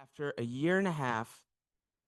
After a year and a half,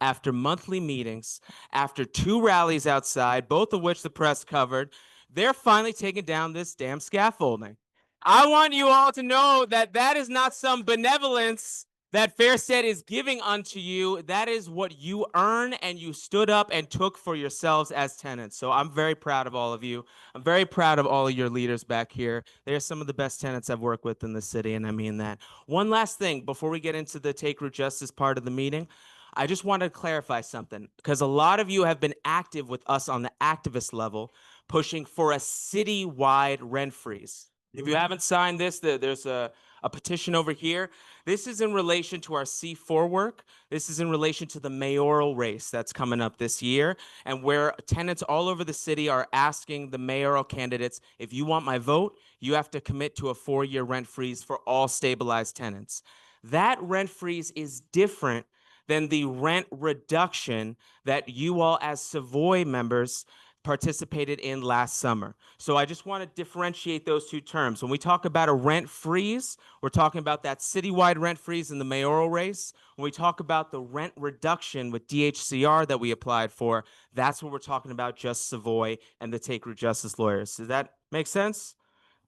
after monthly meetings, after 2 rallies outside, both of which the press covered, they're finally taking down this damn scaffolding. I want you all to know that that is not some benevolence that Fairstead is giving unto you. That is what you earn, and you stood up and took for yourselves as tenants. So I'm very proud of all of you. I'm very proud of all of your leaders back here. They're some of the best tenants I've worked with in the city, and I mean that. One last thing before we get into the Take Root Justice part of the meeting. I just wanted to clarify something because a lot of you have been active with us on the activist level, pushing for a citywide rent freeze. If you haven't signed this, there's a petition over here. This is in relation to our C4 work. This is in relation to the mayoral race that's coming up this year, and where tenants all over the city are asking the mayoral candidates, if you want my vote, you have to commit to a 4-year rent freeze for all stabilized tenants. That rent freeze is different than the rent reduction that you all as Savoy members participated in last summer. So I just want to differentiate those two terms. When we talk about a rent freeze, we're talking about that citywide rent freeze in the mayoral race. When we talk about the rent reduction with DHCR that we applied for, that's what we're talking about, just Savoy and the Take Root Justice lawyers. Does that make sense?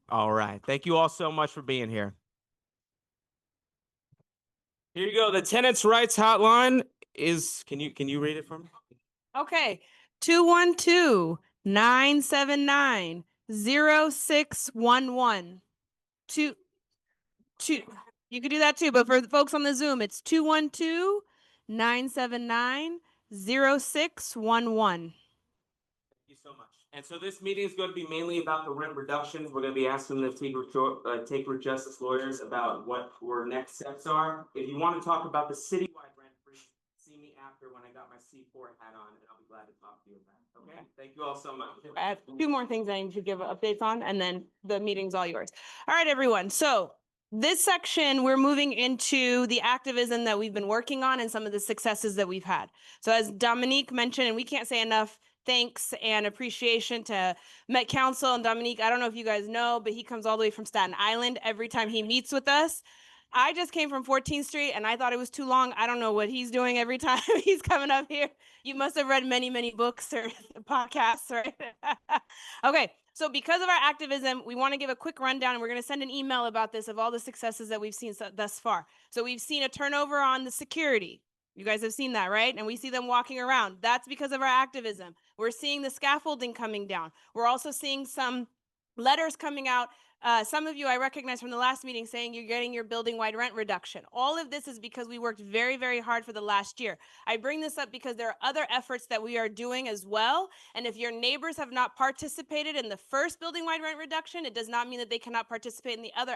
All right. Thank you all so much for being here. Here you go. The tenants' rights hotline is, can you read it for me? Okay. 212-979-0611. You could do that too, but for the folks on the Zoom, it's 212-979-0611. Thank you so much. And so this meeting is going to be mainly about the rent reductions. We're going to be asking the Take Root Justice lawyers about what our next steps are. If you want to talk about the citywide rent freeze, see me after when I got my C4 hat on, and I'll be glad to talk to you about it. Okay? Thank you all so much. I have 2 more things I need to give updates on, and then the meeting's all yours. All right, everyone. So this section, we're moving into the activism that we've been working on and some of the successes that we've had. So as Dominique mentioned, and we can't say enough thanks and appreciation to Met Council and Dominique. I don't know if you guys know, but he comes all the way from Staten Island every time he meets with us. I just came from 14th Street and I thought it was too long. I don't know what he's doing every time he's coming up here. You must have read many, many books or podcasts, right? Okay, so because of our activism, we want to give a quick rundown, and we're going to send an email about this of all the successes that we've seen thus far. So we've seen a turnover on the security. You guys have seen that, right? And we see them walking around. That's because of our activism. We're seeing the scaffolding coming down. We're also seeing some letters coming out. Some of you I recognize from the last meeting saying you're getting your building-wide rent reduction. All of this is because we worked very, very hard for the last year. I bring this up because there are other efforts that we are doing as well. And if your neighbors have not participated in the first building-wide rent reduction, it does not mean that they cannot participate in the other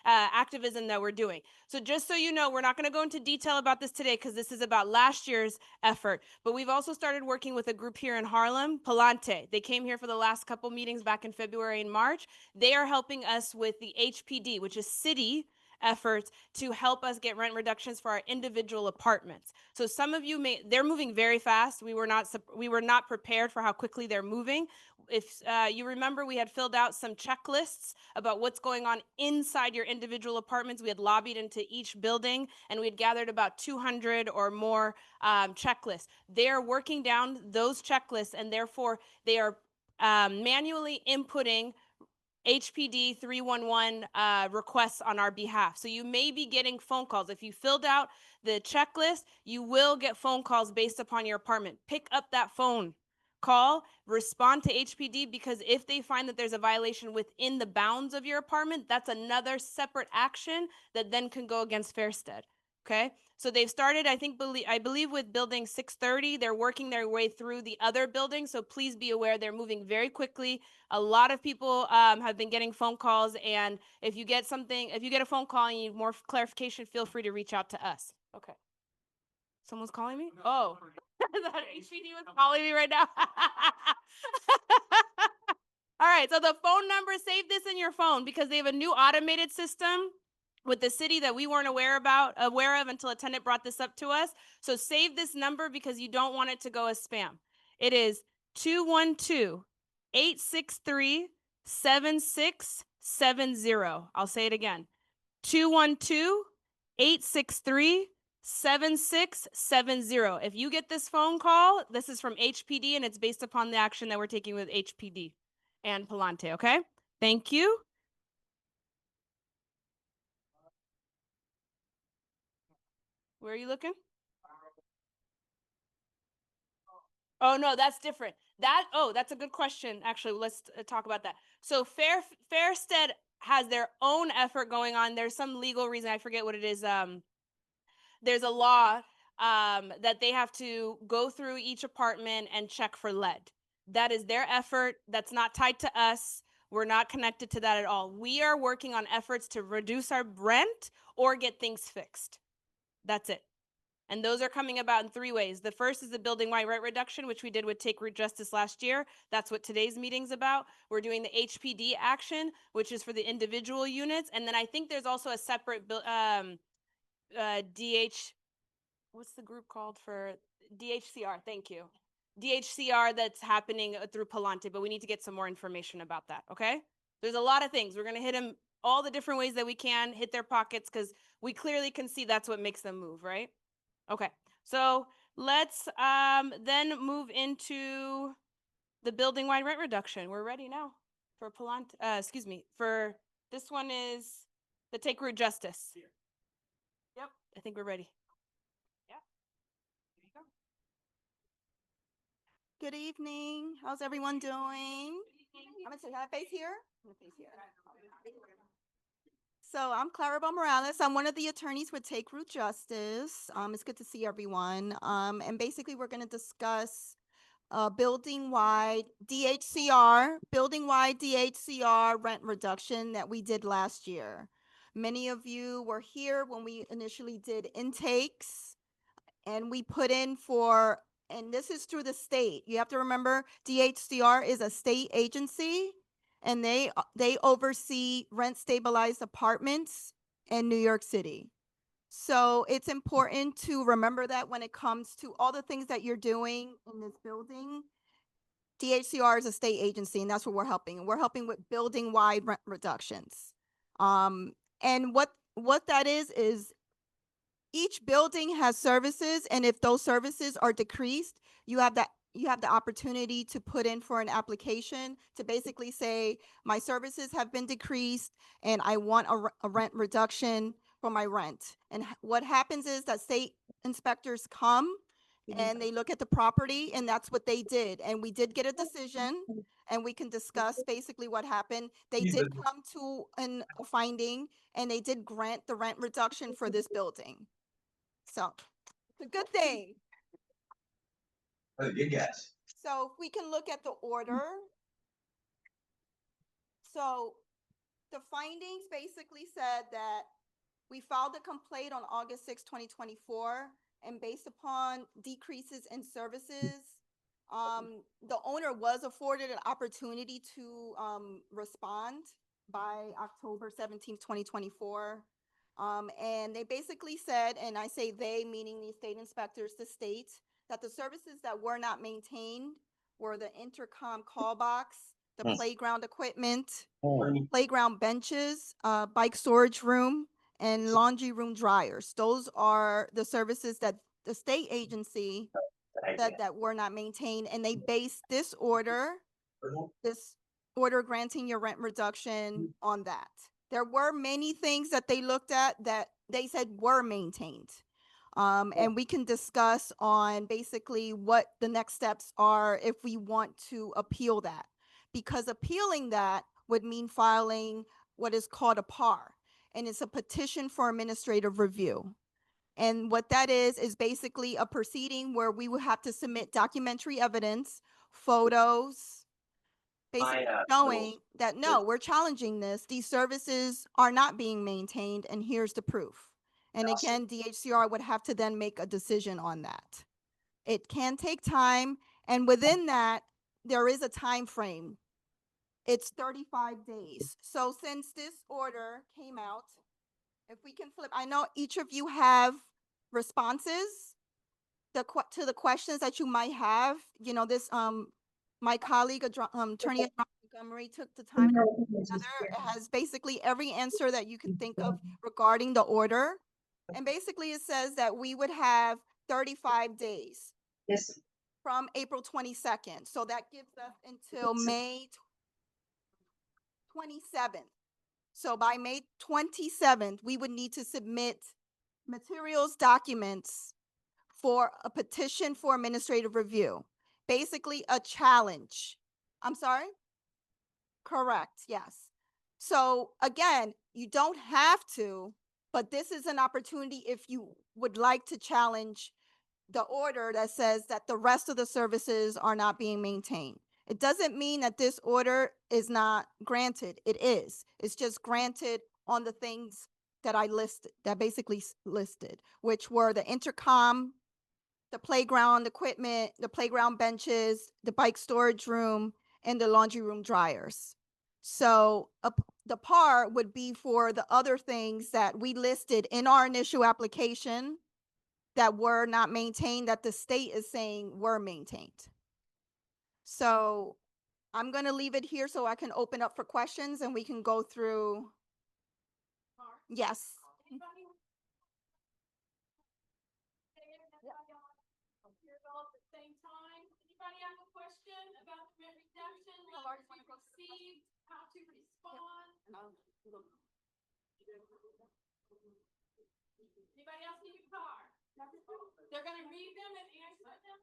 activism that we're doing. So just so you know, we're not going to go into detail about this today because this is about last year's effort. But we've also started working with a group here in Harlem, Palante. They came here for the last couple meetings back in February and March. They are helping us with the HPD, which is city efforts to help us get rent reductions for our individual apartments. So some of you they're moving very fast. We were not prepared for how quickly they're moving. If you remember, we had filled out some checklists about what's going on inside your individual apartments. We had lobbied into each building, and we had gathered about 200 or more checklists. They are working down those checklists, and therefore they are manually inputting HPD 311 requests on our behalf. So you may be getting phone calls. If you filled out the checklist, you will get phone calls based upon your apartment. Pick up that phone call, respond to HPD, because if they find that there's a violation within the bounds of your apartment, that's another separate action that then can go against Fairstead. Okay, so they've started, I believe with building 630, they're working their way through the other buildings. So please be aware, they're moving very quickly. A lot of people have been getting phone calls, and if you get a phone call and you need more clarification, feel free to reach out to us. Okay. Someone's calling me? Oh, HPD was calling me right now. All right, so the phone number, save this in your phone because they have a new automated system with the city that we weren't aware of until a tenant brought this up to us. So save this number because you don't want it to go as spam. It is 212-863-7670. I'll say it again. 212-863-7670. 7670. If you get this phone call, this is from HPD and it's based upon the action that we're taking with HPD and Palante, okay? Thank you. Where are you looking? Oh, no, that's different. That's a good question. Actually, let's talk about that. So Fairstead has their own effort going on. There's some legal reason, I forget what it is. There's a law that they have to go through each apartment and check for lead. That is their effort. That's not tied to us. We're not connected to that at all. We are working on efforts to reduce our rent or get things fixed. That's it. And those are coming about in three ways. The first is the building-wide rent reduction, which we did with Take Root Justice last year. That's what today's meeting's about. We're doing the HPD action, which is for the individual units. And then I think there's also a separate what's the group called for DHCR? Thank you. DHCR that's happening through Palante, but we need to get some more information about that, okay? There's a lot of things. We're going to hit them all the different ways that we can, hit their pockets, because we clearly can see that's what makes them move, right? Okay, so let's then move into the building-wide rent reduction. We're ready now for Palante, for this one is the Take Root Justice. Yep, I think we're ready. Good evening. How's everyone doing? I'm gonna say, can I face here? I'm gonna face here. So I'm Clarabelle Morales. I'm one of the attorneys with Take Root Justice. It's good to see everyone. And basically we're gonna discuss building-wide DHCR rent reduction that we did last year. Many of you were here when we initially did intakes and we put in for, and this is through the state. You have to remember DHCR is a state agency and they oversee rent stabilized apartments in New York City. So it's important to remember that when it comes to all the things that you're doing in this building, DHCR is a state agency and that's what we're helping. And we're helping with building wide rent reductions. And what that is each building has services, and if those services are decreased, you have the opportunity to put in for an application to basically say, my services have been decreased and I want a rent reduction for my rent. And what happens is that state inspectors come and they look at the property, and that's what they did. And we did get a decision, and we can discuss basically what happened. They did come to a finding, and they did grant the rent reduction for this building. So it's a good thing. Good guess. So if we can look at the order. So the findings basically said that we filed a complaint on August 6, 2024, and based upon decreases in services, the owner was afforded an opportunity to respond by October 17th, 2024. And they basically said, and I say they, meaning the state inspectors, the state, that the services that were not maintained were the intercom call box, the playground equipment, playground benches, bike storage room, and laundry room dryers. Those are the services that the state agency said that were not maintained, and they based this order granting your rent reduction on that. There were many things that they looked at that they said were maintained. And we can discuss on basically what the next steps are if we want to appeal that. Because appealing that would mean filing what is called a PAR, and it's a petition for administrative review. And what that is basically a proceeding where we would have to submit documentary evidence, photos, basically showing that, no, we're challenging this. These services are not being maintained, and here's the proof. And again, DHCR would have to then make a decision on that. It can take time, and within that, there is a time frame. It's 35 days. So since this order came out, if we can flip, I know each of you have responses to the questions that you might have. You know, this my colleague, attorney Montgomery, took the time to put together. It has basically every answer that you can think of regarding the order. And basically it says that we would have 35 days Yes, from April 22nd. So that gives us until May 27th. So by May 27th, we would need to submit materials, documents for a petition for administrative review. Basically a challenge. I'm sorry? Correct, yes. So again, you don't have to, but this is an opportunity if you would like to challenge the order that says that the rest of the services are not being maintained. It doesn't mean that this order is not granted. It is. It's just granted on the things that I listed, that basically listed, which were the intercom, the playground equipment, the playground benches, the bike storage room, and the laundry room dryers. So the par would be for the other things that we listed in our initial application that were not maintained, that the state is saying were maintained. So I'm going to leave it here so I can open up for questions and we can go through. Yes. Anybody have a question about the rent reduction, letters we received, how to respond? Anybody else need a car? They're gonna read them and answer them?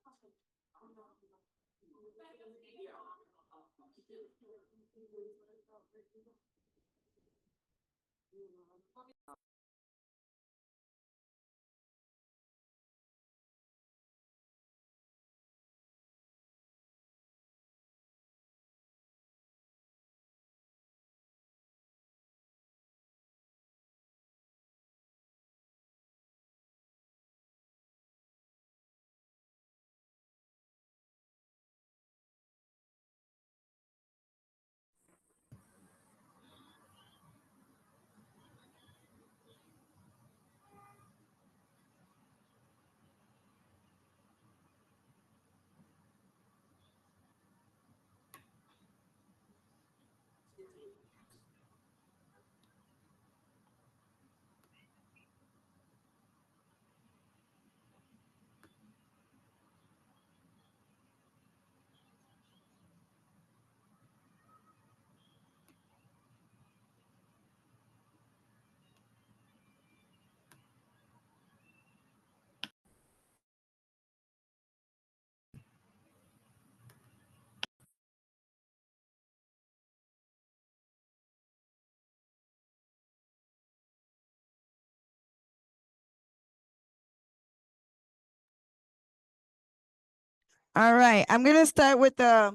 All right, I'm gonna start with the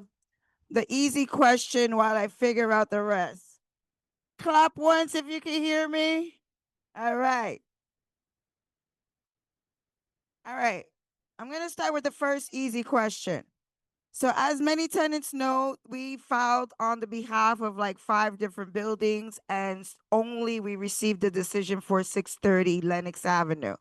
easy question while I figure out the rest. Clap once if you can hear me. All right. All right. I'm gonna start with the first easy question. So as many tenants know, we filed on the behalf of like 5 different buildings and only we received the decision for 630 Lenox Avenue.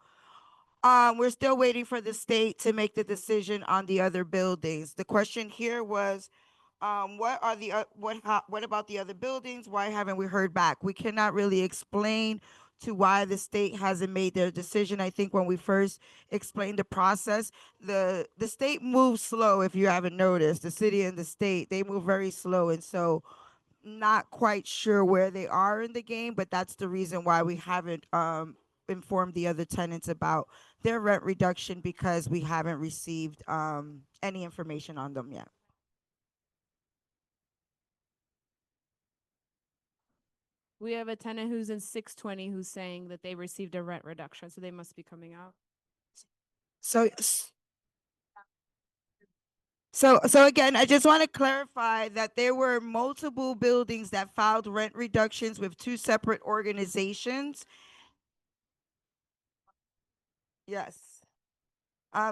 We're still waiting for the state to make the decision on the other buildings. The question here was, what are the, what about the other buildings? Why haven't we heard back? We cannot really explain to why the state hasn't made their decision. I think when we first explained the process, the state moves slow. If you haven't noticed, the city and the state, they move very slow. And so not quite sure where they are in the game, but that's the reason why we haven't informed the other tenants about their rent reduction, because we haven't received any information on them yet. We have a tenant who's in 620 who's saying that they received a rent reduction, so they must be coming out. So so again, I just want to clarify that there were multiple buildings that filed rent reductions with 2 separate organizations. Yes.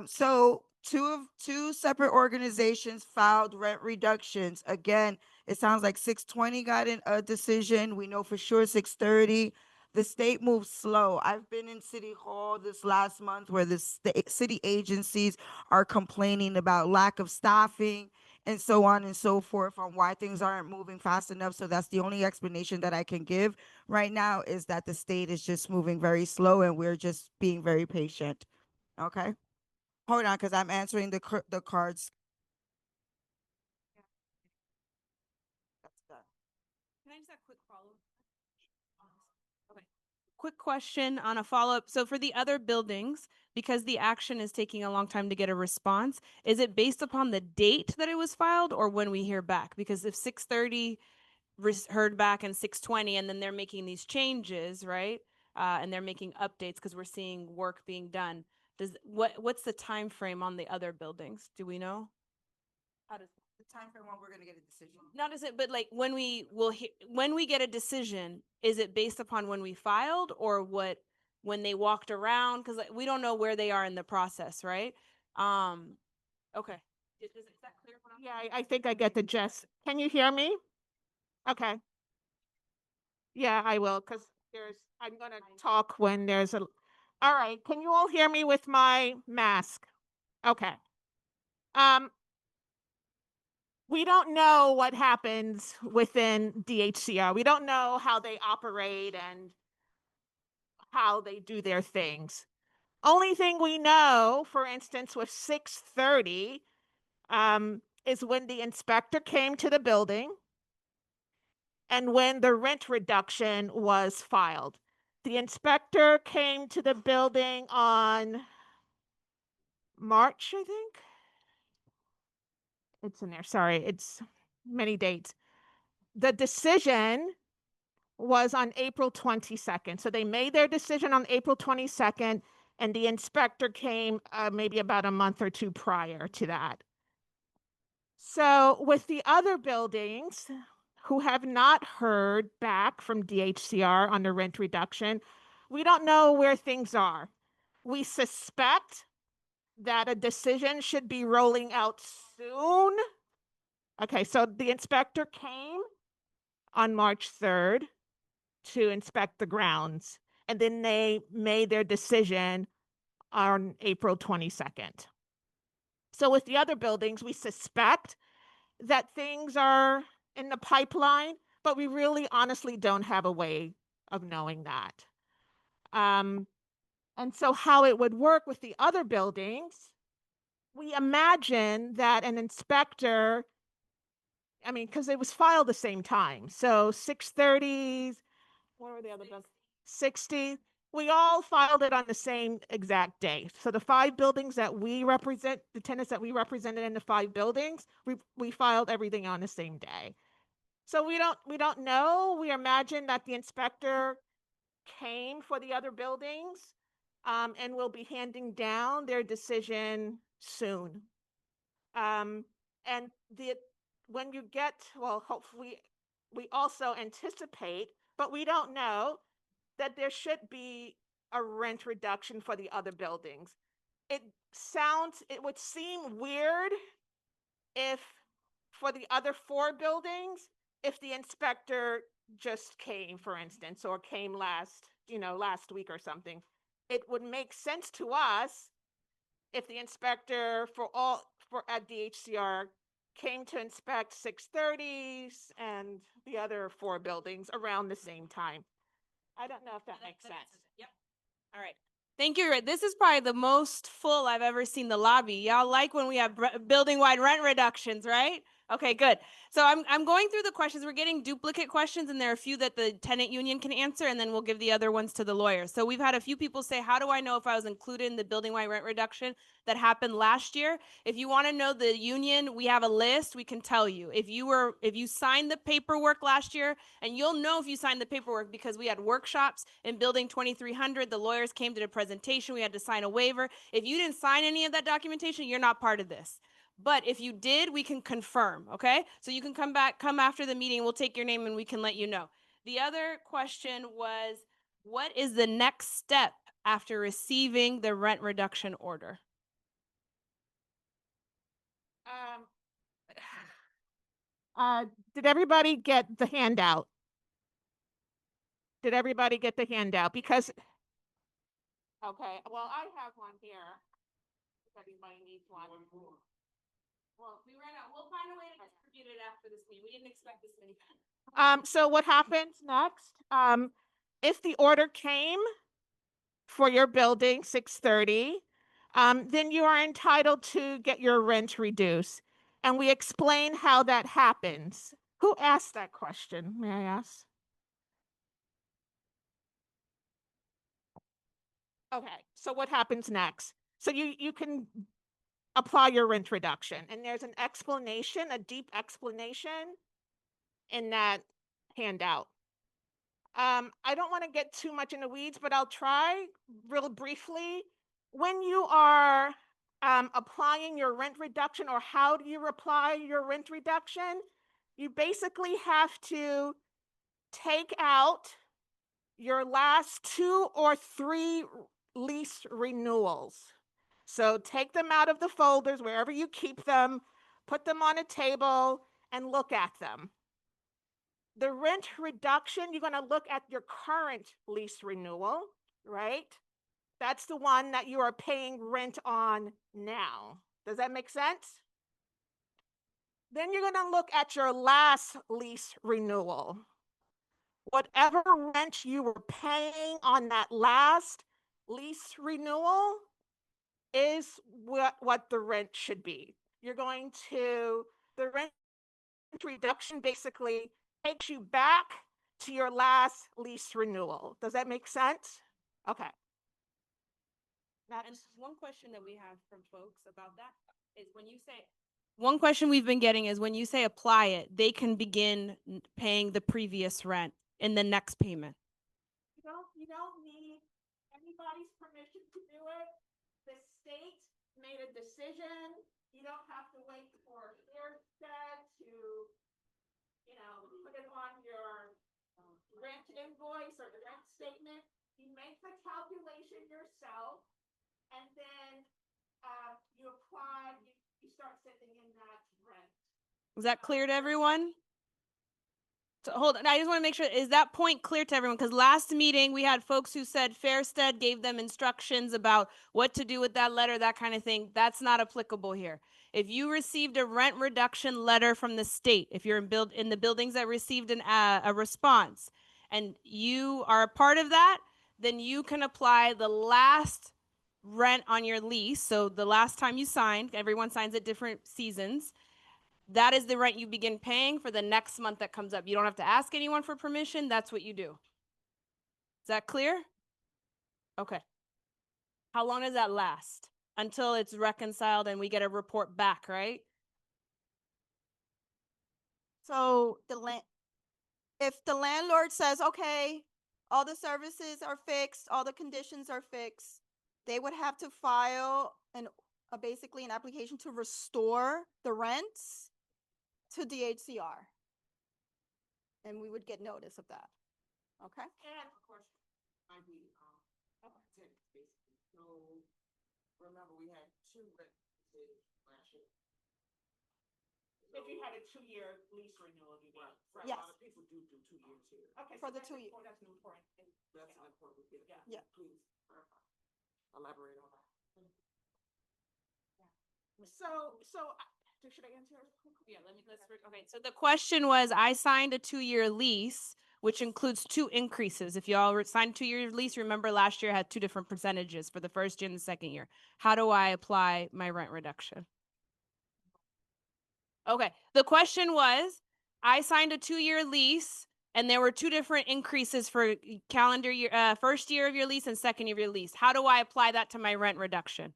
So 2 separate organizations filed rent reductions. Again, it sounds like 620 got a decision. We know for sure 630. The state moves slow. I've been in City Hall this last month where the city agencies are complaining about lack of staffing and so on and so forth on why things aren't moving fast enough. So that's the only explanation that I can give right now, is that the state is just moving very slow and we're just being very patient. Okay? Hold on, because I'm answering the cards. That's done. Can I just have a quick follow-up? Okay. Quick question on a follow-up. So for the other buildings, because the action is taking a long time to get a response, is it based upon the date that it was filed or when we hear back? Because if 6:30 heard back and 6:20, and then they're making these changes, right? And they're making updates because we're seeing work being done. What's the time frame on the other buildings? Do we know? How does The time frame when we're gonna get a decision. not as it, but like when when we get a decision, is it based upon when we filed or when they walked around? Because like, we don't know where they are in the process, right? Okay. Is that clear? Yeah, I think I get the gist. Can you hear me? Okay. Yeah, I will, because I'm gonna talk when there's a, all right, can you all hear me with my mask? Okay. Um, we don't know what happens within DHCR. We don't know how they operate and how they do their things. Only thing we know, for instance, with 6:30, is when the inspector came to the building and when the rent reduction was filed. The inspector came to the building on March, I think. It's in there. Sorry, it's many dates. The decision was on April 22nd. So they made their decision on April 22nd, and the inspector came maybe about a month or two prior to that. So with the other buildings who have not heard back from DHCR on the rent reduction, we don't know where things are. We suspect that a decision should be rolling out soon. Okay, so the inspector came on March 3rd to inspect the grounds, and then they made their decision on April 22nd. So with the other buildings, we suspect that things are in the pipeline, but we really honestly don't have a way of knowing that. And so how it would work with the other buildings, we imagine that an inspector, I mean, because it was filed the same time. So 6:30, what were the other buildings? 60. We all filed it on the same exact day. So the 5 buildings that we represent, the tenants that we represented in the 5 buildings, we filed everything on the same day. So we don't know. We imagine that the inspector came for the other buildings, and will be handing down their decision soon. And when you get, well, hopefully we also anticipate, but we don't know, that there should be a rent reduction for the other buildings. It would seem weird if for the other 4 buildings, if the inspector just came, for instance, or came last week or something. It would make sense to us if the inspector at DHCR came to inspect 6:30s and the other 4 buildings around the same time. I don't know if that makes sense. Yep. All right. Thank you. This is probably the most full I've ever seen the lobby. Y'all like when we have building-wide rent reductions, right? Okay, good. So I'm going through the questions. We're getting duplicate questions, and there are a few that the tenant union can answer, and then we'll give the other ones to the lawyers. So we've had a few people say, how do I know if I was included in the building-wide rent reduction that happened last year? If you want to know the union, we have a list. We can tell you. If you signed the paperwork last year, and you'll know if you signed the paperwork because we had workshops in building 2300. The lawyers came to the presentation. We had to sign a waiver. If you didn't sign any of that documentation, you're not part of this. But if you did, we can confirm, okay? So you can come after the meeting, we'll take your name and we can let you know. The other question was, what is the next step after receiving the rent reduction order? Did everybody get the handout? Did everybody get the handout? Because, okay, well, I have one here. If everybody needs one. Well, we ran out. We'll find a way to distribute it after this meeting. We didn't expect this many. So what happens next? If the order came for your building 6:30, then you are entitled to get your rent reduced. And we explain how that happens. Who asked that question? May I ask? Okay, so what happens next? So you can apply your rent reduction, and there's an explanation, a deep explanation in that handout. I don't want to get too much in the weeds, but I'll try real briefly. When you are applying your rent reduction, or how do you apply your rent reduction, you basically have to take out your last 2 or 3 lease renewals. So take them out of the folders, wherever you keep them, put them on a table, and look at them. The rent reduction, you're going to look at your current lease renewal, right? That's the one that you are paying rent on now. Does that make sense? Then you're going to look at your last lease renewal. Whatever rent you were paying on that last lease renewal is what the rent should be. The rent reduction basically takes you back to your last lease renewal. Does that make sense? Okay. And one question that we have from folks about that is one question we've been getting is when you say apply it, they can begin paying the previous rent in the next payment. You don't need anybody's permission to do it. The state made a decision. You don't have to wait for Fairstead to, put it on your rent invoice or the rent statement. You make the calculation yourself, and then you apply. You start sending in that rent. Is that clear to everyone? So hold on, I just want to make sure, is that point clear to everyone? Because last meeting, we had folks who said Fairstead gave them instructions about what to do with that letter, that kind of thing. That's not applicable here. If you received a rent reduction letter from the state, if you're in the buildings that received a response, and you are a part of that, then you can apply the last rent on your lease. So the last time you signed, everyone signs at different seasons. That is the rent you begin paying for the next month that comes up. You don't have to ask anyone for permission. That's what you do. Is that clear? Okay. How long does that last? Until it's reconciled and we get a report back, right? So if the landlord says, okay, all the services are fixed, all the conditions are fixed, they would have to file basically an application to restore the rents to DHCR. And we would get notice of that. Okay? And of course, so remember we had 2 rent decisions last year. If you had a 2-year lease renewal, you did. Right. Yes. A lot of people do 2 years here. Okay. For so the 2 years. That's an important thing. That's an important thing. Yeah. Please elaborate on that. So should I answer? Yeah, okay. So the question was, I signed a 2-year lease, which includes 2 increases. If y'all signed a 2-year lease, remember last year had 2 different percentages for the first year and the second year. How do I apply my rent reduction? Okay. The question was, I signed a 2-year lease and there were 2 different increases for calendar year, first year of your lease and second year of your lease. How do I apply that to my rent reduction?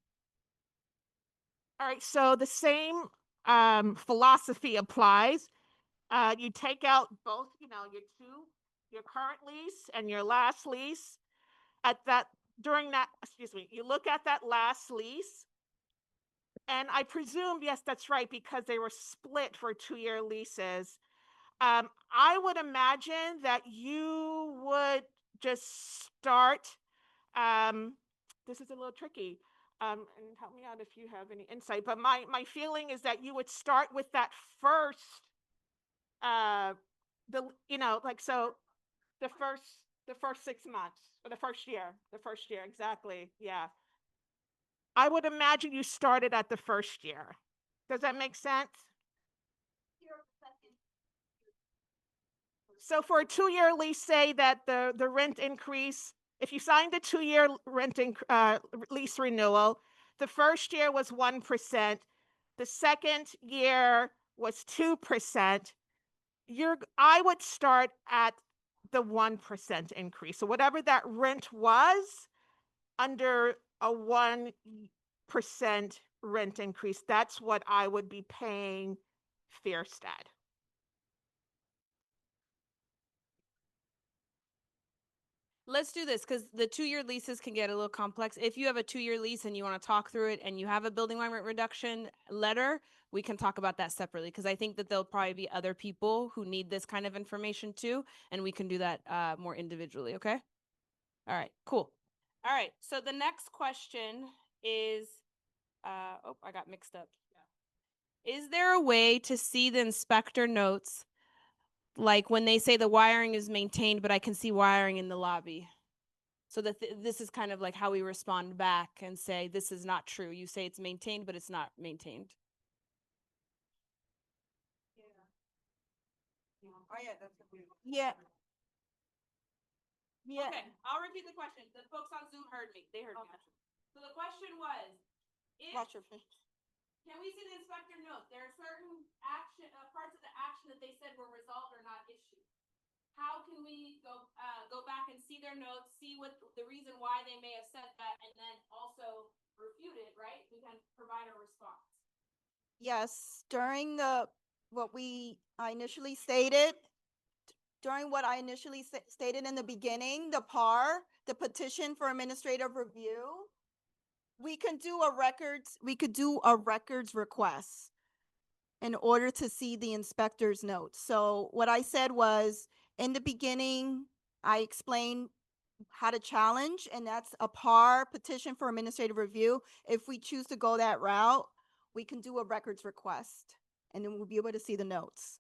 All right, so the same philosophy applies. You take out both, your current lease and your last lease. You look at that last lease, and I presume, yes, that's right, because they were split for 2-year leases. I would imagine that you would just start. This is a little tricky. And help me out if you have any insight. But my feeling is that you would start with that first, the first 6 months or the first year, exactly. Yeah. I would imagine you started at the first year. Does that make sense? So for a 2-year lease, say that the rent increase, if you signed a 2-year lease renewal, the first year was 1%, the second year was 2%, I would start at the 1% increase. So whatever that rent was under a 1% rent increase, that's what I would be paying Fierstead. Let's do this because the 2-year leases can get a little complex. If you have a 2-year lease and you want to talk through it and you have a building wide rent reduction letter, we can talk about that separately because I think that there'll probably be other people who need this kind of information too, and we can do that more individually, okay? All right, cool. All right, so the next question is, oh, I got mixed up. Is there a way to see the inspector notes, like when they say the wiring is maintained, but I can see wiring in the lobby? So that this is kind of like how we respond back and say, this is not true. You say it's maintained, but it's not maintained. Yeah. Yeah. Okay, I'll repeat the question. The folks on Zoom heard me. They heard me. So the question was, Watch your face. can we see the inspector note? There are certain parts of the action that they said were resolved or not issued. How can we go back and see their notes, see what the reason why they may have said that, and then also refute it, right? We can provide a response. Yes, during I initially stated, stated in the beginning, the PAR, the petition for administrative review, we could do a records request in order to see the inspector's notes. So what I said was, in the beginning, I explained how to challenge, and that's a PAR, petition for administrative review. If we choose to go that route, we can do a records request, and then we'll be able to see the notes.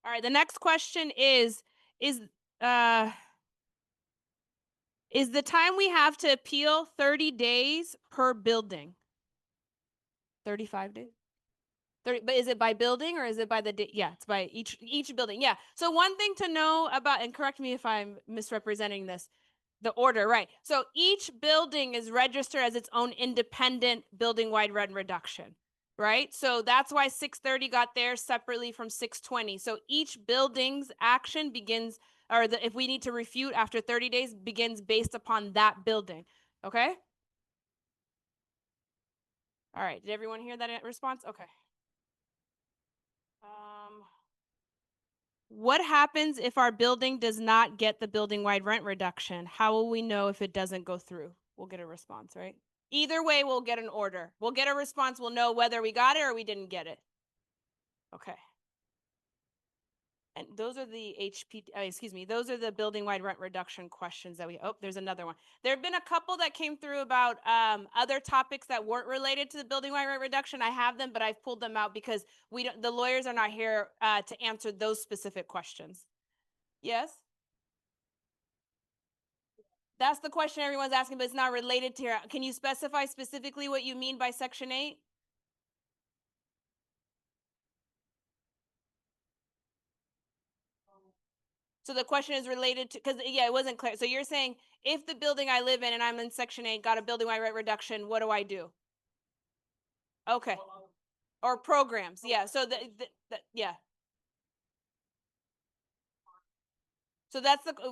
All right, the next question is the time we have to appeal 30 days per building? 35 days? 30, but is it by building or is it by the day? Yeah, it's by each building. Yeah. So one thing to know about, and correct me if I'm misrepresenting this, the order, right? So each building is registered as its own independent building-wide rent reduction, right? So that's why 630 got theirs separately from 620. So each building's action begins, or if we need to refute after 30 days, begins based upon that building. Okay? All right. Did everyone hear that response? Okay. What happens if our building does not get the building-wide rent reduction? How will we know if it doesn't go through? We'll get a response, right? Either way, we'll get an order. We'll get a response. We'll know whether we got it or we didn't get it. Okay. And those are the those are the building-wide rent reduction questions that there's another one. There have been a couple that came through about other topics that weren't related to the building-wide rent reduction. I have them, but I've pulled them out because the lawyers are not here to answer those specific questions. Yes? That's the question everyone's asking, but it's not related to here. Can you specify specifically what you mean by Section 8? So the question is related to, because yeah, it wasn't clear. So you're saying if the building I live in and I'm in Section 8 got a building-wide rent reduction, what do I do? Okay. Or programs. Yeah. So yeah. So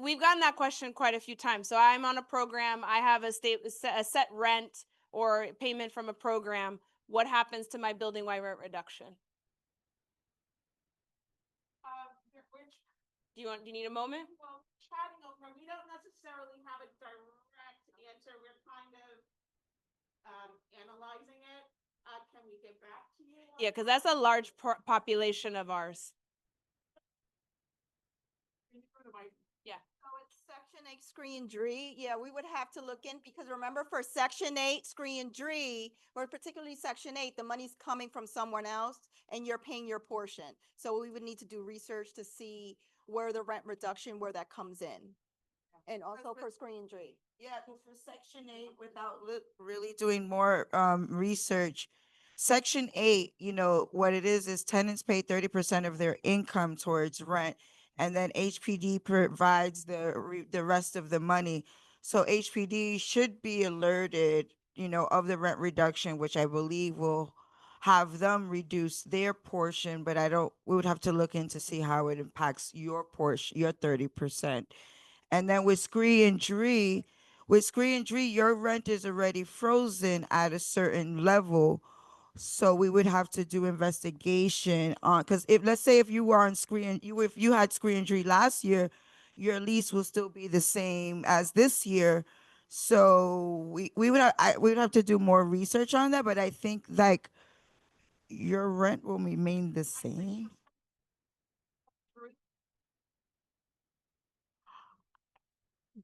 we've gotten that question quite a few times. So I'm on a program, I have a set rent or payment from a program. What happens to my building-wide rent reduction? Do you need a moment? Well, chatting over, we don't necessarily have a direct answer. We're kind of analyzing it. Can we get back to you? Yeah, because that's a large population of ours. Yeah. So it's Section 8 screen D. Yeah, we would have to look in because remember for Section 8 screen D, or particularly Section 8, the money's coming from someone else and you're paying your portion. So we would need to do research to see where the rent reduction, where that comes in. And also for screen tree. Yeah, because for section 8, without really doing more research, section 8, what it is tenants pay 30% of their income towards rent, and then HPD provides the rest of the money. So HPD should be alerted, of the rent reduction, which I believe will have them reduce their portion, but we would have to look into see how it impacts your portion, your 30%. And then with Scree and Dree, your rent is already frozen at a certain level. So we would have to do investigation on, because let's say if you were on if you had Scree and Dree last year, your lease will still be the same as this year. So we would have to do more research on that, but I think like your rent will remain the same.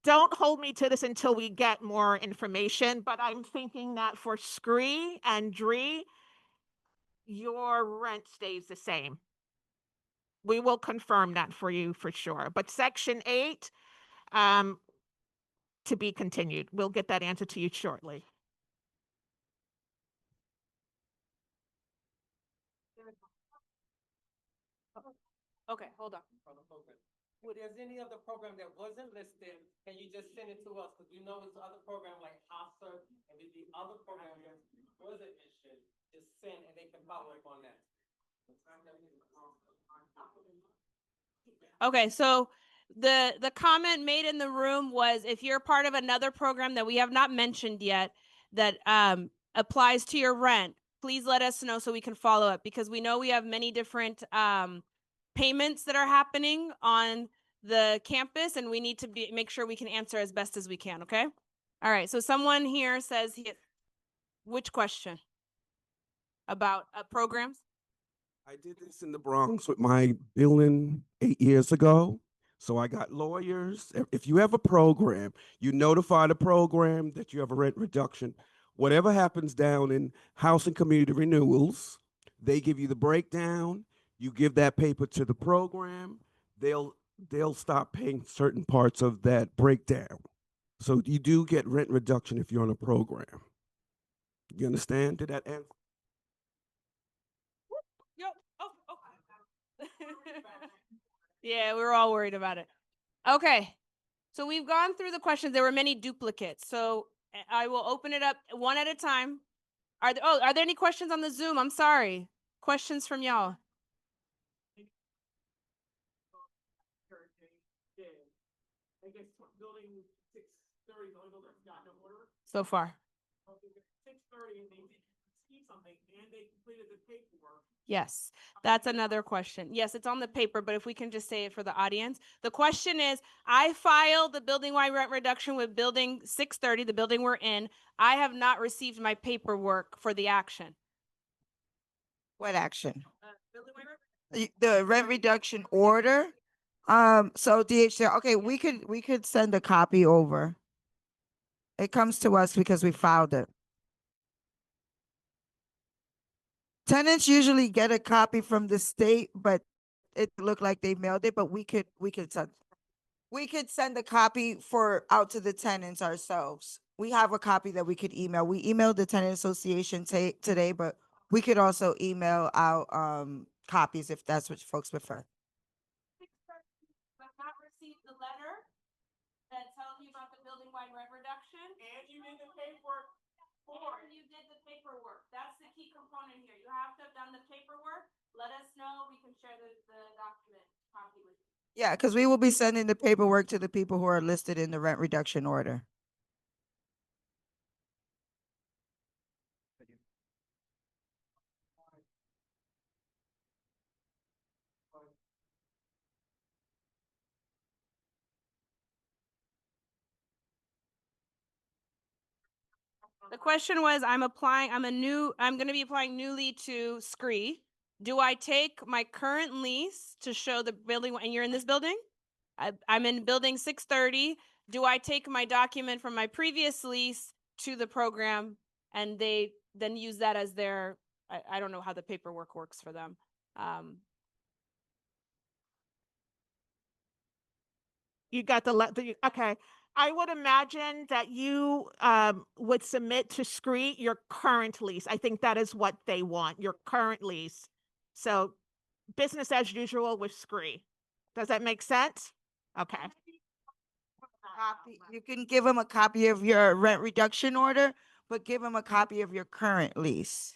Don't hold me to this until we get more information, but I'm thinking that for Scree and Dree, your rent stays the same. We will confirm that for you for sure. But section 8, to be continued. We'll get that answer to you shortly. Okay, hold on. Well, there's any other program that wasn't listed, can you just send it to us? Because we know there's other program like HOSA and the other program that wasn't mentioned, just send and they can follow up on that. Okay, so the comment made in the room was if you're part of another program that we have not mentioned yet that applies to your rent, please let us know so we can follow up, because we know we have many different payments that are happening on the campus, and we need to make sure we can answer as best as we can. Okay. All right. So someone here says, which question about programs? I did this in the Bronx with my building 8 years ago. So I got lawyers. If you have a program, you notify the program that you have a rent reduction. Whatever happens down in housing community renewals, they give you the breakdown. You give that paper to the program. They'll stop paying certain parts of that breakdown. So you do get rent reduction if you're on a program. You understand? Did that answer? Yo, oh. Yeah, we were all worried about it. Okay. So we've gone through the questions. There were many duplicates. So I will open it up one at a time. Are there any questions on the Zoom? I'm sorry. Questions from y'all. So far. Yes, that's another question. Yes, it's on the paper, but if we can just say it for the audience. The question is, I filed the building-wide rent reduction with building 630, the building we're in. I have not received my paperwork for the action. What action? Building-wide rent The rent reduction order. So DHC, okay, we could send a copy over. It comes to us because we filed it. Tenants usually get a copy from the state, but it looked like they mailed it, but we could send a copy out to the tenants ourselves. We have a copy that we could email. We emailed the tenant association today, but we could also email out copies if that's what folks prefer. have not received the letter that tells you about the building-wide rent reduction. And you did the paperwork. Or you did the paperwork. That's the key component here. You have to have done the paperwork. Let us know. We can share the document copy with you. Yeah, because we will be sending the paperwork to the people who are listed in the rent reduction order. The question was, I'm going to be applying newly to Scree. Do I take my current lease to show the building, and you're in this building? I'm in building 630. Do I take my document from my previous lease to the program and they then use that as their, I don't know how the paperwork works for them. You got okay. I would imagine that you would submit to SCREE your current lease. I think that is what they want, your current lease. So business as usual with SCREE. Does that make sense? Okay. You can give them a copy of your rent reduction order, but give them a copy of your current lease.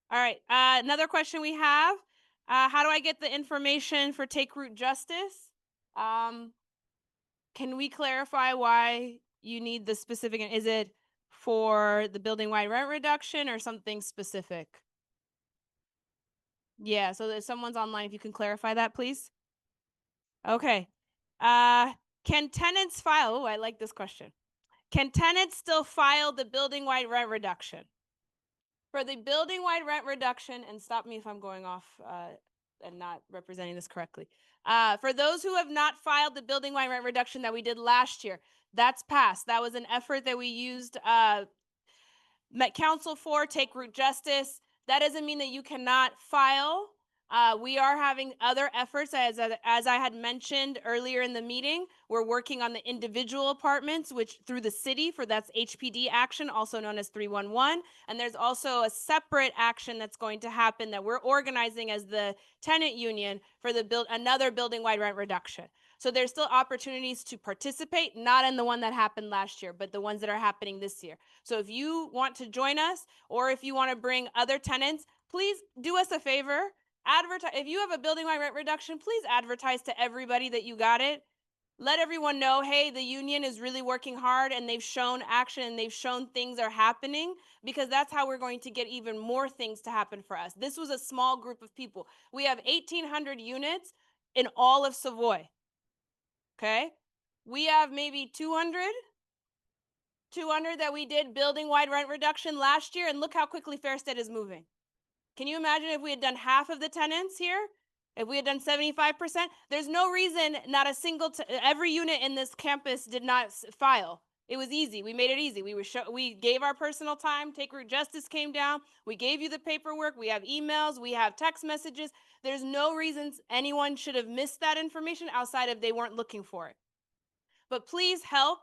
All right, another question we have, how do I get the information for Take Root Justice? Can we clarify why you need the specific, is it for the building-wide rent reduction or something specific? Yeah, so if someone's online, if you can clarify that, please. Okay. Can tenants file, oh, I like this question. Can tenants still file the building-wide rent reduction? For the building-wide rent reduction, and stop me if I'm going off and not representing this correctly. For those who have not filed the building-wide rent reduction that we did last year, that's passed. That was an effort that we used Met Council for, Take Root Justice. That doesn't mean that you cannot file. We are having other efforts, as I had mentioned earlier in the meeting. We're working on the individual apartments, which through the city, that's HPD action, also known as 311. And there's also a separate action that's going to happen that we're organizing as the tenant union for another building-wide rent reduction. So there's still opportunities to participate, not in the one that happened last year, but the ones that are happening this year. So if you want to join us, or if you want to bring other tenants, please do us a favor. Advertise. If you have a building-wide rent reduction, please advertise to everybody that you got it. Let everyone know, hey, the union is really working hard and they've shown action and they've shown things are happening, because that's how we're going to get even more things to happen for us. This was a small group of people. We have 1,800 units in all of Savoy. Okay? We have maybe 200 that we did building-wide rent reduction last year, and look how quickly Fairstead is moving. Can you imagine if we had done half of the tenants here? If we had done 75%? There's no reason not a single, every unit in this campus did not file. It was easy. We made it easy. We gave our personal time. Take Root Justice came down. We gave you the paperwork. We have emails. We have text messages. There's no reasons anyone should have missed that information outside of they weren't looking for it. But please help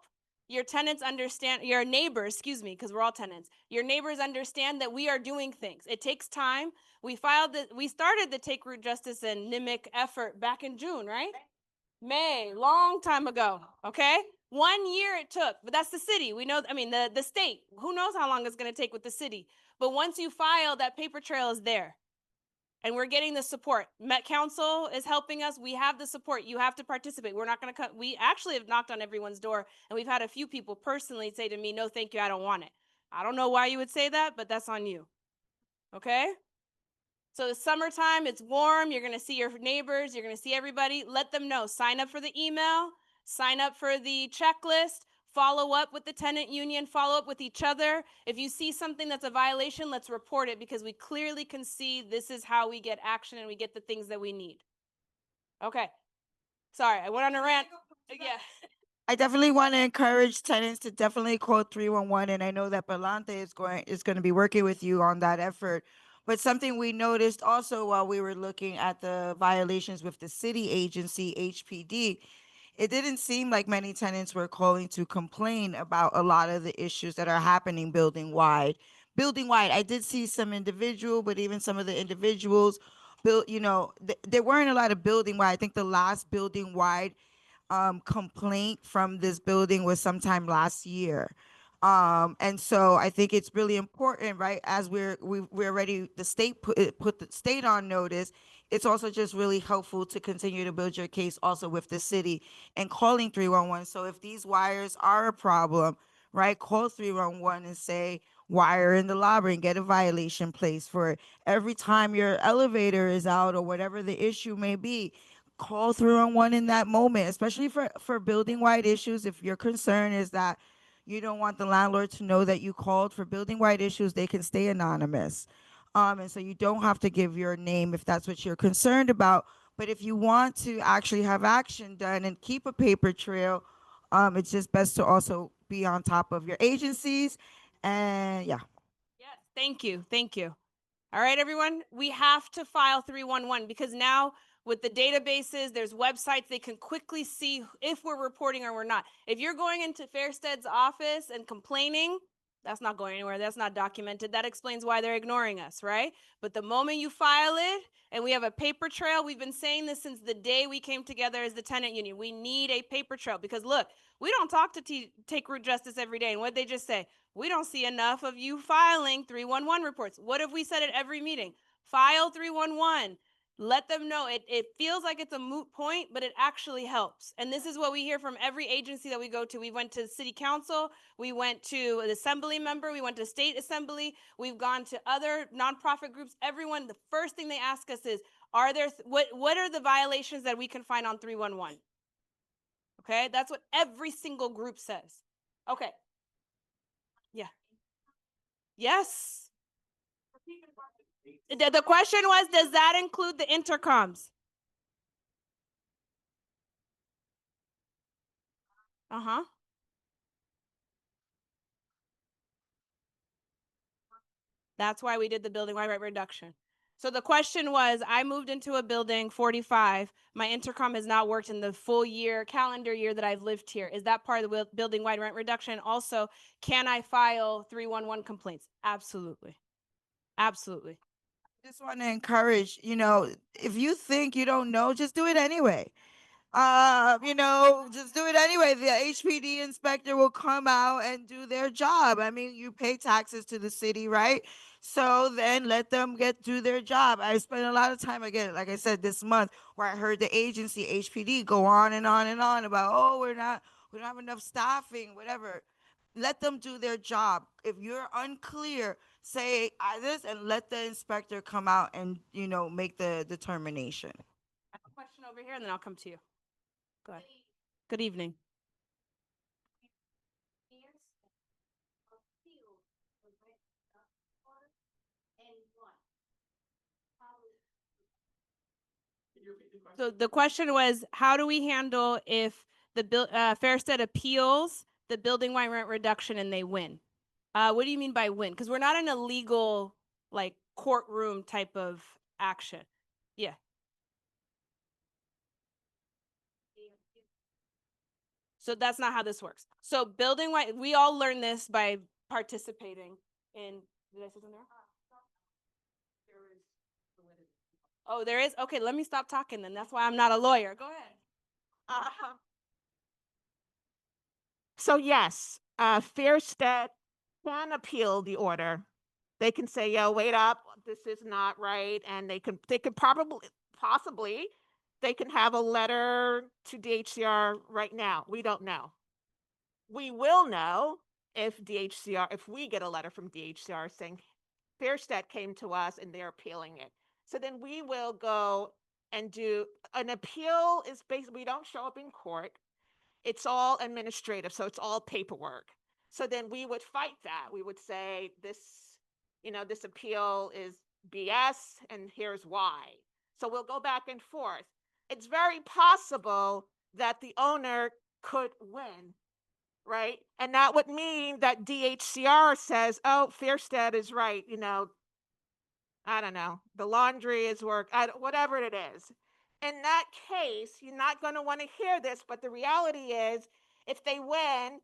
your tenants understand, your neighbors, because we're all tenants. Your neighbors understand that we are doing things. It takes time. We started the Take Root Justice and NIMIC effort back in June, right? May, long time ago, okay? 1 year it took, but that's the city. We know, the state, who knows how long it's gonna take with the city. But once you file, that paper trail is there. And we're getting the support. Met Council is helping us. We have the support. You have to participate. We're not going to cut. We actually have knocked on everyone's door, and we've had a few people personally say to me, no, thank you, I don't want it. I don't know why you would say that, but that's on you. Okay? So it's summertime, it's warm, you're going to see your neighbors, you're going to see everybody. Let them know. Sign up for the email, sign up for the checklist, follow up with the tenant union, follow up with each other. If you see something that's a violation, let's report it, because we clearly can see this is how we get action and we get the things that we need. Okay. Sorry, I went on a rant. Yeah. I definitely want to encourage tenants to definitely call 311, and I know that Belante is going to be working with you on that effort. But something we noticed also while we were looking at the violations with the city agency, HPD, it didn't seem like many tenants were calling to complain about a lot of the issues that are happening building wide. Building wide, I did see some individual, but even some of the individuals built, there weren't a lot of building wide. I think the last building wide complaint from this building was sometime last year. And so I think it's really important, right? As we're already, the state put the state on notice. It's also just really helpful to continue to build your case also with the city and calling 311. So if these wires are a problem, right, call 311 and say wire in the lobby and get a violation placed for it. Every time your elevator is out or whatever the issue may be, call 311 in that moment, especially for building wide issues. If your concern is that you don't want the landlord to know that you called for building wide issues, they can stay anonymous. And so you don't have to give your name if that's what you're concerned about. But if you want to actually have action done and keep a paper trail, it's just best to also be on top of your agencies. And yeah. Yes, thank you. Thank you. All right, everyone, we have to file 311 because now with the databases, there's websites, they can quickly see if we're reporting or we're not. If you're going into Fairstead's office and complaining, that's not going anywhere. That's not documented. That explains why they're ignoring us, right? But the moment you file it and we have a paper trail, we've been saying this since the day we came together as the tenant union. We need a paper trail because look, we don't talk to Take Root Justice every day. And what they just say, we don't see enough of you filing 311 reports. What have we said at every meeting? File 311. Let them know. It feels like it's a moot point, but it actually helps. And this is what we hear from every agency that we go to. We went to city council, we went to an assembly member, we went to state assembly, we've gone to other nonprofit groups. Everyone, the first thing they ask us is, what are the violations that we can find on 311? Okay, that's what every single group says. Okay. Yeah. Yes. The question was, does that include the intercoms? Uh-huh. That's why we did the building-wide rent reduction. So the question was, I moved into a building 45. My intercom has not worked in the full year, calendar year that I've lived here. Is that part of the building-wide rent reduction? Also, can I file 311 complaints? Absolutely. Absolutely. Just want to encourage, if you think you don't know, just do it anyway. Just do it anyway. The HPD inspector will come out and do their job. I mean, you pay taxes to the city, right? So then let them do their job. I spent a lot of time, again, like I said, this month, where I heard the agency HPD go on and on and on about, oh, we don't have enough staffing, whatever. Let them do their job. If you're unclear, say this and let the inspector come out and make the determination. I have a question over here, and then I'll come to you. Go ahead. Good evening. So the question was, how do we handle if the Fairstead appeals the building-wide rent reduction and they win? What do you mean by win? Because we're not in a legal, like, courtroom type of action. Yeah. So that's not how this works. So building-wide, we all learn this by participating in, did I say something there? Oh, there is? Okay, let me stop talking then. That's why I'm not a lawyer. Go ahead. So yes, Fairstead can appeal the order. They can say, yo, wait up, this is not right. And they could possibly, they can have a letter to DHCR right now. We don't know. We will know if we get a letter from DHCR saying Fairstead came to us and they're appealing it. So then we will go and do an appeal. Is basically, we don't show up in court. It's all administrative, so it's all paperwork. So then we would fight that. We would say this appeal is BS and here's why. So we'll go back and forth. It's very possible that the owner could win, right? And that would mean that DHCR says, oh, Fairstead is right, I don't know, the laundry is whatever it is. In that case, you're not going to want to hear this, but the reality is, if they win,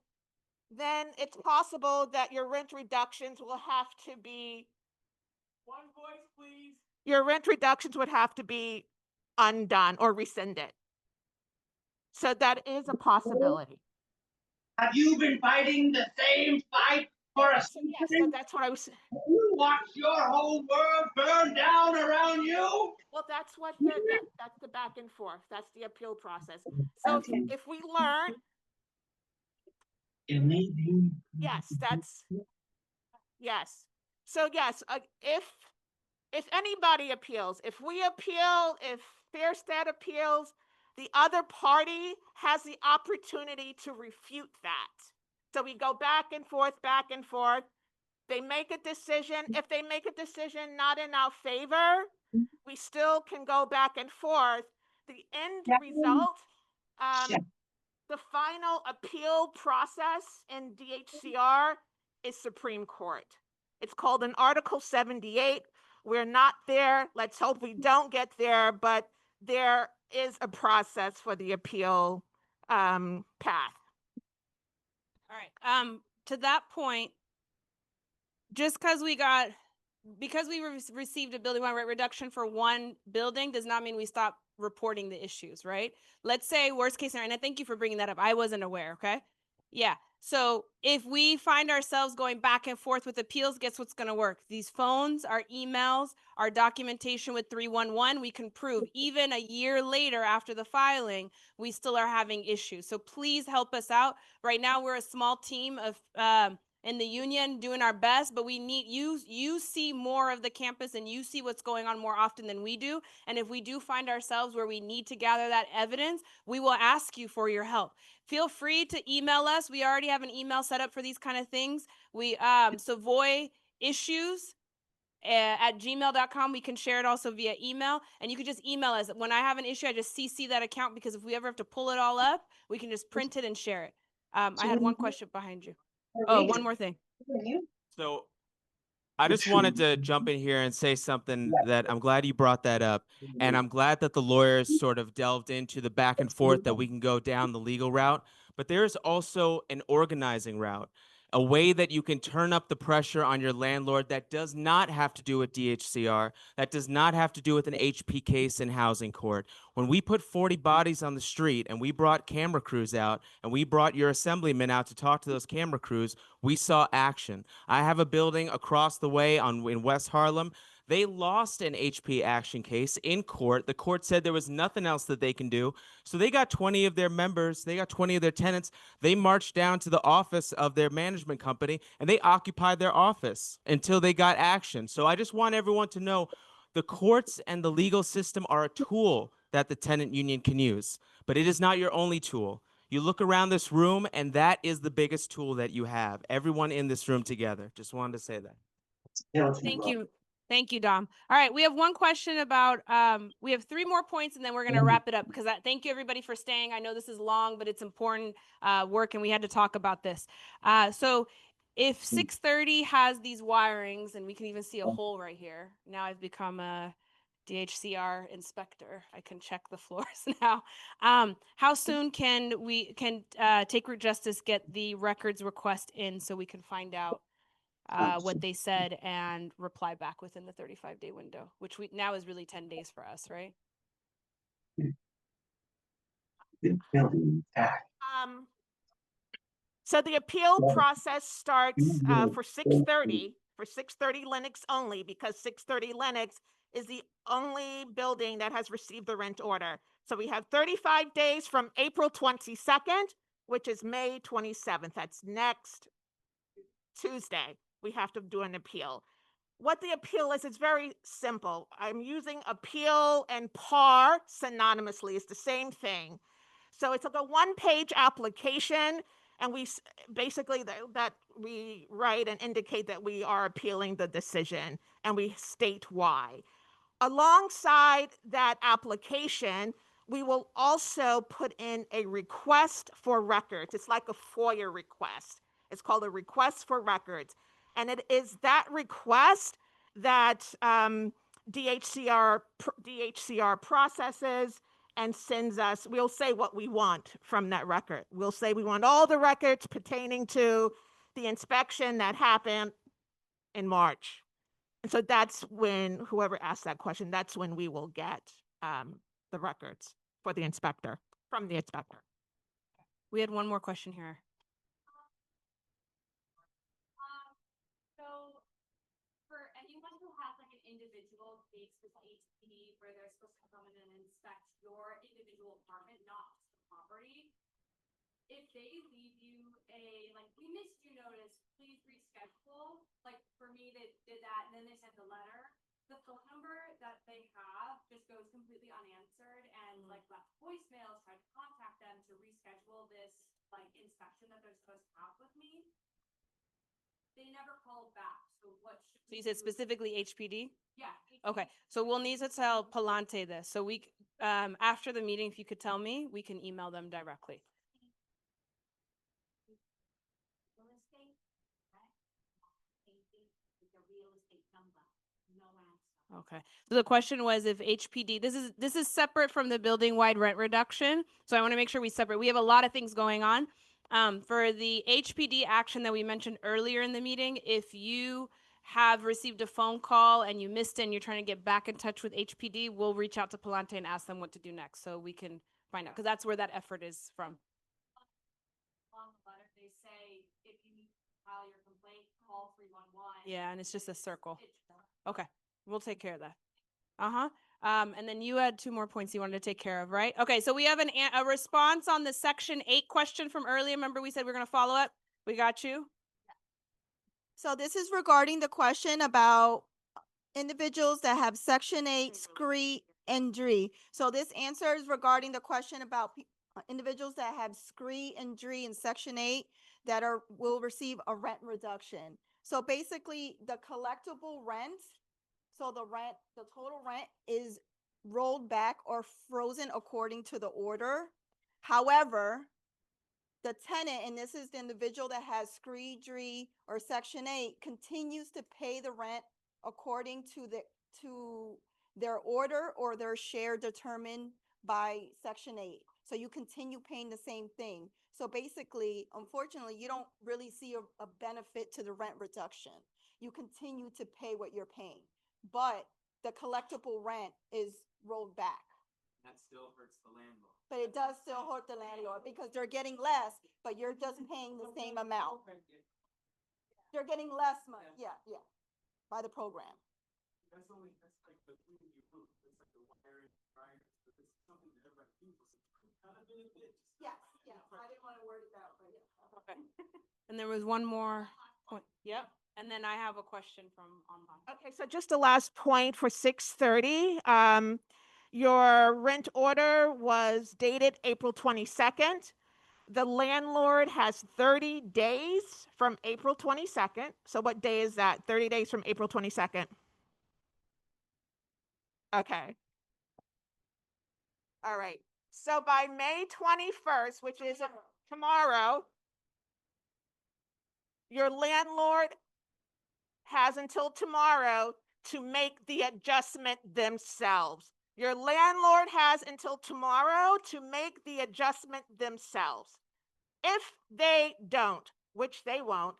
then it's possible that your rent reductions will have to be, one voice, please. Your rent reductions would have to be undone or rescinded. So that is a possibility. Have you been fighting the same fight for a century? Yes, so that's what I was saying. You watch your whole world burn down around you? Well, that's that's the back and forth. That's the appeal process. So if we learn, yes. So yes, if anybody appeals, if we appeal, if Fairstead appeals, the other party has the opportunity to refute that. So we go back and forth. They make a decision. If they make a decision not in our favor, we still can go back and forth. The end result, the final appeal process in DHCR is Supreme Court. It's called an Article 78, We're not there. Let's hope we don't get there, but there is a process for the appeal path. All right. To that point, just because we received a building wide rate reduction for one building does not mean we stop reporting the issues, right? Let's say worst case scenario, and I thank you for bringing that up. I wasn't aware, okay? Yeah. So if we find ourselves going back and forth with appeals, guess what's going to work? These phones, our emails, our documentation with 311, we can prove even a year later after the filing, we still are having issues. So please help us out. Right now, we're a small team of in the union doing our best, but we need you see more of the campus and you see what's going on more often than we do. And if we do find ourselves where we need to gather that evidence, we will ask you for your help. Feel free to email us. We already have an email set up for these kind of things. We Savoy issues at gmail.com. We can share it also via email, and you can just email us. When I have an issue, I just CC that account, because if we ever have to pull it all up, we can just print it and share it. I had one question behind you. Oh, one more thing. So I just wanted to jump in here and say something that I'm glad you brought that up. And I'm glad that the lawyers sort of delved into the back and forth that we can go down the legal route. But there is also an organizing route, a way that you can turn up the pressure on your landlord that does not have to do with DHCR, that does not have to do with an HP case in housing court. When we put 40 bodies on the street and we brought camera crews out and we brought your assemblymen out to talk to those camera crews, we saw action. I have a building across the way in West Harlem. They lost an HP action case in court. The court said there was nothing else that they can do. So they got 20 of their members, they got 20 of their tenants. They marched down to the office of their management company and they occupied their office until they got action. So I just want everyone to know the courts and the legal system are a tool that the tenant union can use, but it is not your only tool. You look around this room, and that is the biggest tool that you have. Everyone in this room together. Just wanted to say that. Thank you. Thank you, Dom. All right, we have one question about, we have 3 more points and then we're gonna wrap it up, because thank you everybody for staying. I know this is long, but it's important work and we had to talk about this. So if 630 has these wirings, and we can even see a hole right here. Now I've become a DHCR inspector. I can check the floors now. How soon can Take Root Justice get the records request in so we can find out what they said and reply back within the 35-day window, which now is really 10 days for us, right? So the appeal process starts for 630 Lennox only, because 630 Lennox is the only building that has received the rent order. So we have 35 days from April 22nd, which is May 27th. That's next Tuesday. We have to do an appeal. What the appeal is, it's very simple. I'm using appeal and PAR synonymously. It's the same thing. So it's like a one-page application, and we basically that we write and indicate that we are appealing the decision, and we state why. Alongside that application, we will also put in a request for records. It's like a FOIA request. It's called a request for records. And it is that request that DHCR processes and sends us. We'll say what we want from that record. We'll say we want all the records pertaining to the inspection that happened in March. And so that's when, whoever asked that question, that's when we will get the records for the inspector, from the inspector. We had one more question here. So for anyone who has like an individual case with HPD where they're supposed to come in and inspect your individual apartment, not just the property, if they leave you like, we missed you notice, please reschedule. Like for me, they did that and then they sent the letter. The phone number that they have just goes completely unanswered, and like left voicemails, tried to contact them to reschedule this like inspection that they're supposed to have with me. They never called back. So what should So you said specifically HPD? Yeah. Okay, so we'll need to tell Palante this. So we, after the meeting, if you could tell me, we can email them directly. Real estate, right? With a real estate number, no answer. Okay. So the question was if HPD, this is separate from the building wide rent reduction. So I want to make sure we separate. We have a lot of things going on. For the HPD action that we mentioned earlier in the meeting, if you have received a phone call and you missed it and you're trying to get back in touch with HPD, we'll reach out to Palante and ask them what to do next so we can find out, because that's where that effort is from. On the letter, they say if you need to file your complaint, call 311. Yeah, and it's just a circle. Okay, we'll take care of that. Uh-huh. And then you had 2 more points you wanted to take care of, right? Okay, so we have a response on the section 8 question from earlier. Remember we said we're going to follow up? We got you? So this is regarding the question about individuals that have Section 8, SCREE, and DRE. So this answer is regarding the question about individuals that have SCREE and DRE in Section 8 that will receive a rent reduction. So basically, the collectible rent, so the total rent is rolled back or frozen according to the order. However, the tenant, and this is the individual that has SCREE, DRE, or Section 8, continues to pay the rent according to their order or their share determined by Section 8. So you continue paying the same thing. So basically, unfortunately, you don't really see a benefit to the rent reduction. You continue to pay what you're paying, but the collectible rent is rolled back. That still hurts the landlord. But it does still hurt the landlord because they're getting less, but you're just paying the same amount. They're getting less money, yeah, by the program. That's like the thing you do. It's like the wiring, right? But this is something that everybody uses. Yes, I didn't want to word it that way. Okay. And there was one more point. Yep. And then I have a question from online. Okay, so just the last point for 6:30. Your rent order was dated April 22nd. The landlord has 30 days from April 22nd. So what day is that? 30 days from April 22nd. Okay. All right. So by May 21st, which is tomorrow, your landlord has until tomorrow to make the adjustment themselves. Your landlord has until tomorrow to make the adjustment themselves. If they don't, which they won't,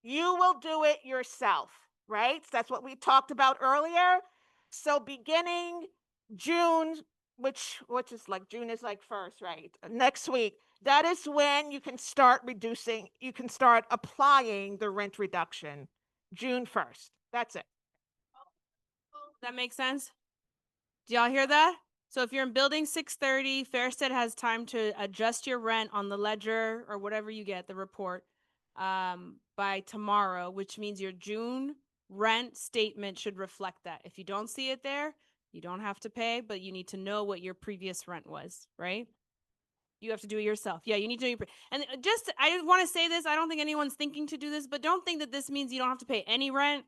you will do it yourself, right? That's what we talked about earlier. So beginning June, which is like June is like 1st, right? Next week, that is when you can start applying the rent reduction. June 1st. That's it. That makes sense? Do y'all hear that? So if you're in building 630, Fairstead has time to adjust your rent on the ledger or whatever you get, the report, by tomorrow, which means your June rent statement should reflect that. If you don't see it there, you don't have to pay, but you need to know what your previous rent was, right? You have to do it yourself. Yeah, you need to do and I just want to say this. I don't think anyone's thinking to do this, but don't think that this means you don't have to pay any rent.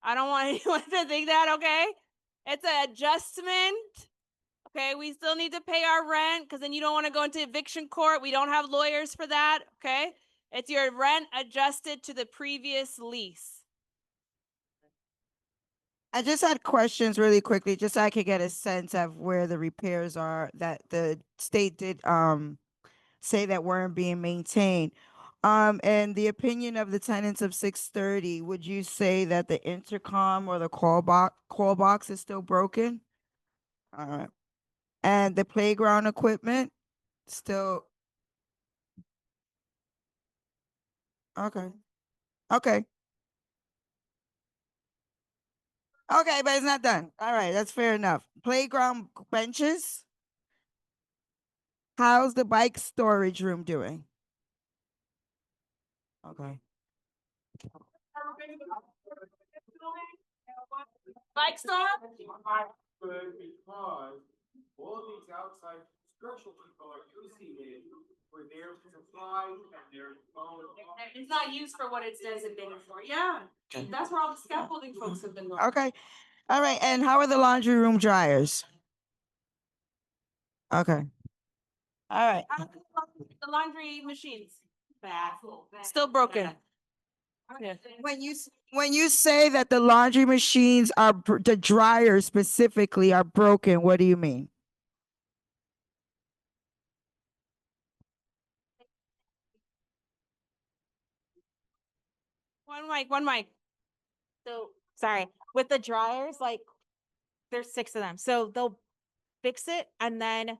I don't want anyone to think that, okay? It's an adjustment. Okay, we still need to pay our rent because then you don't want to go into eviction court. We don't have lawyers for that, okay? It's your rent adjusted to the previous lease. I just had questions really quickly, just so I could get a sense of where the repairs are that the state did say that weren't being maintained. And the opinion of the tenants of 630, would you say that the intercom or the call box is still broken? All right. And the playground equipment still okay. Okay. Okay, but it's not done. All right, that's fair enough. Playground benches. How's the bike storage room doing? Okay. Bike stop? Because all these outside structural people are using it for their supplies and their phone. It's not used for what it's designated for. Yeah, that's where all the scaffolding folks have been going. Okay. All right. And how are the laundry room dryers? Okay. All right. The laundry machines. Still broken. When you say that the laundry machines are the dryers specifically are broken, what do you mean? One mic. So sorry, with the dryers, like there's 6 of them. So they'll fix it and then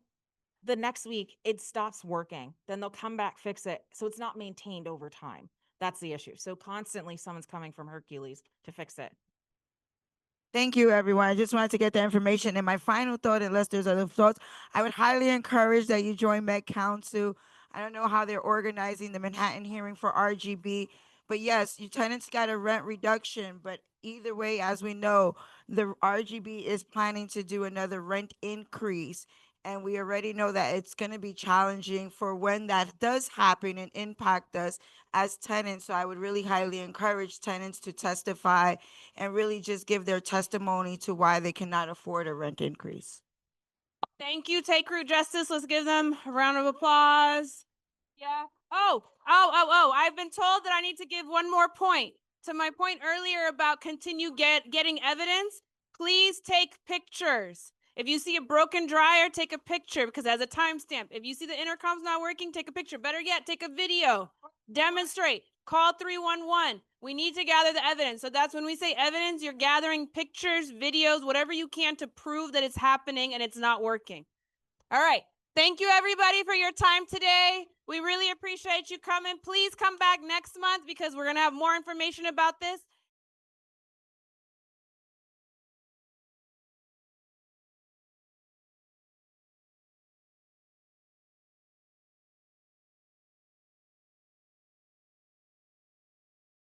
the next week it stops working. Then they'll come back, fix it. So it's not maintained over time. That's the issue. So constantly someone's coming from Hercules to fix it. Thank you, everyone. I just wanted to get the information. And my final thought, unless there's other thoughts, I would highly encourage that you join Met Council. I don't know how they're organizing the Manhattan hearing for RGB, but yes, your tenants got a rent reduction. But either way, as we know, the RGB is planning to do another rent increase. And we already know that it's going to be challenging for when that does happen and impact us as tenants. So I would really highly encourage tenants to testify and really just give their testimony to why they cannot afford a rent increase. Thank you, Take Root Justice. Let's give them a round of applause. Yeah. Oh, I've been told that I need to give one more point. To my point earlier about getting evidence, please take pictures. If you see a broken dryer, take a picture because it has a timestamp. If you see the intercom's not working, take a picture. Better yet, take a video. Demonstrate. Call 311. We need to gather the evidence. So that's when we say evidence, you're gathering pictures, videos, whatever you can to prove that it's happening and it's not working. All right. Thank you, everybody, for your time today. We really appreciate you coming. Please come back next month because we're going to have more information about this.